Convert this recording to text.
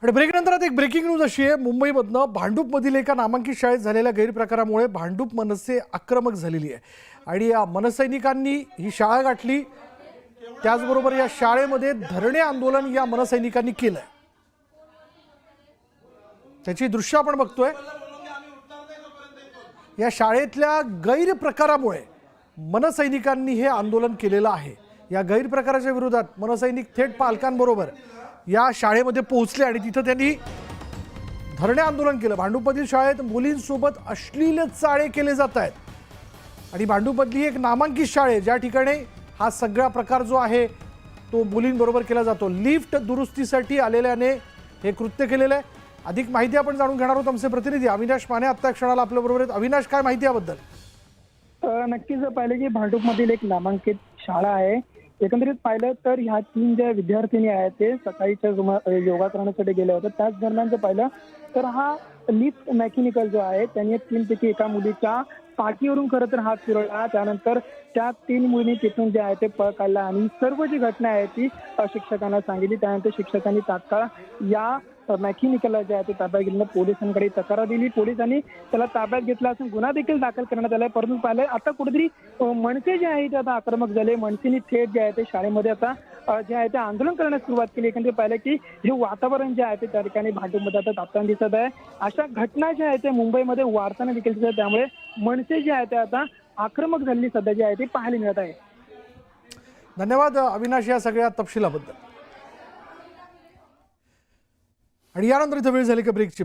आणि ब्रेकनंतर आता एक ब्रेकिंग न्यूज अशी आहे, मुंबईमधनं भांडूपमधील एका नामांकित शाळेत झालेल्या गैरप्रकारामुळे भांडूप मनसे आक्रमक झालेली आहे आणि या मनसैनिकांनी ही शाळा गाठली। त्याचबरोबर या शाळेमध्ये धरणे आंदोलन या मनसैनिकांनी केलंय। त्याची दृश्य आपण बघतोय। या शाळेतल्या गैरप्रकारामुळे मनसैनिकांनी हे आंदोलन केलेलं आहे। या गैरप्रकाराच्या विरोधात मनसैनिक थेट पालकांबरोबर या शाळेमध्ये पोहोचले आणि तिथे त्यांनी धरणे आंदोलन केलं। भांडूपमधील शाळेत मुलींसोबत अश्लील चाळे केले जात आहेत आणि भांडूपमधली एक नामांकित शाळे ज्या ठिकाणी हा सगळा प्रकार जो आहे तो मुलींबरोबर केला जातो। लिफ्ट दुरुस्तीसाठी आलेल्याने हे कृत्य केलेलं आहे। अधिक माहिती आपण जाणून घेणार आहोत। आमचे प्रतिनिधी अविनाश माने आता क्षणाला आपल्या बरोबर आहेत। अविनाश, काय माहिती याबद्दल? नक्कीच पाहिलं की भांडूपमधील एक नामांकित शाळा आहे। एकंदरीत पाहिलं तर ह्या 3 ज्या विद्यार्थिनी आहेत ते सकाळीच्या योगासनासाठी गेले होते। त्याच दरम्यान जर पाहिलं तर हा लिफ्ट मेकॅनिकल जो आहे त्यांनी 3 पैकी एका मुलीच्या पाठीवरून खरं तर हात फिरवला। त्यानंतर त्या 3 मुलींनी तिथून जे आहे ते पळ काढला आणि सर्व जी घटना आहे ती शिक्षकांना सांगितली। त्यानंतर शिक्षकांनी तात्काळ या मेकॅनिकलला जे आहे ते ताब्यात घेतलं। पोलिसांकडे तक्रार दिली। पोलिसांनी त्याला ताब्यात घेतला असून गुन्हा देखील दाखल करण्यात आलाय। परंतु पाहिलं आता कुठेतरी मनसे जे आहे ते आता आक्रमक झाले। मनसेनी थेट जे आहे ते शाळेमध्ये आता जे आहे ते आंदोलन करण्यास सुरुवात केली। एकंदरीत पाहिलं की हे वातावरण जे आहे ते त्या ठिकाणी भांडूपमध्ये आता तापताना दिसत आहे। अशा घटना ज्या आहेत ते मुंबईमध्ये वाढताना देखील दिसत आहे। त्यामुळे मनसे जे आहे ते आता आक्रमक झालेली सध्या जे आहे ते पाहायला मिळत आहे। धन्यवाद अविनाश या सगळ्या तपशिलाबद्दल। आणि यानंतर इथं वेळ झाली का ब्रेकची।